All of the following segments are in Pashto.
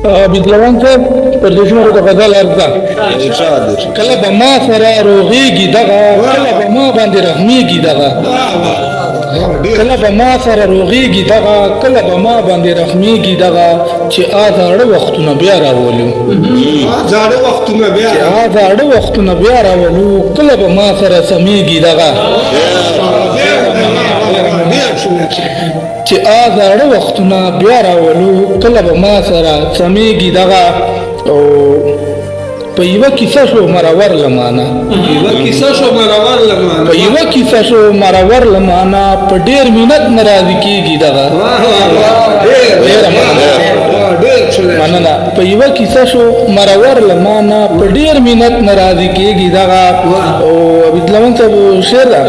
بدلوان صاحب پر دې شمېرو د غزل ارزه کله به ما سره روغېږي دغه کله به ما باندې رحمېږي دغه کله به ما سره روغېږي دغه کله به ما باندې رحمېږي دغه چې زاړه وختونه بیا راولو زاړه وختونه بیا راولو کله به ما سره سمېږي دغه چې زاړه وختونه بیا راولو کله به ما سره سمېږي دغه او په یوه کیسه شو مرور لمانه په یوه کیسه شو مرور لمانه په ډېر مینت ناراضي کېږي دغه مننه په یوه کیسه شو مرور لمانه په ډېر مینت ناراضي کېږي دغه او بدلون صاحب شعر ده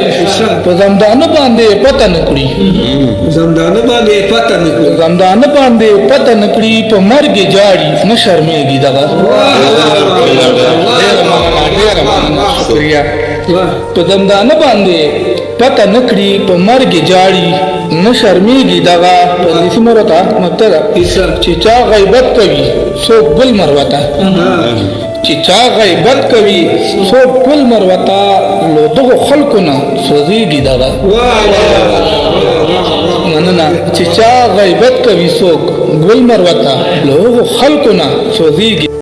په زمدانه باندې پته نه کړي زمدانه باندې پته نه کړي په مرګ جاړي نه شرمېږي دغه شکریہ په زمدانه باندې پته نه کړي په مرګ جاړي نه شرمېږي دغه په دې مرته مبتدا چې چا غیبت کوي څوک بل مروته چې چا غیبت کوي څوک بل مروته نو دغه خلکو نه سوځېږي دغه مننه چې چا غیبت کوي څوک بل مروته نو دغه خلکو نه سوځېږي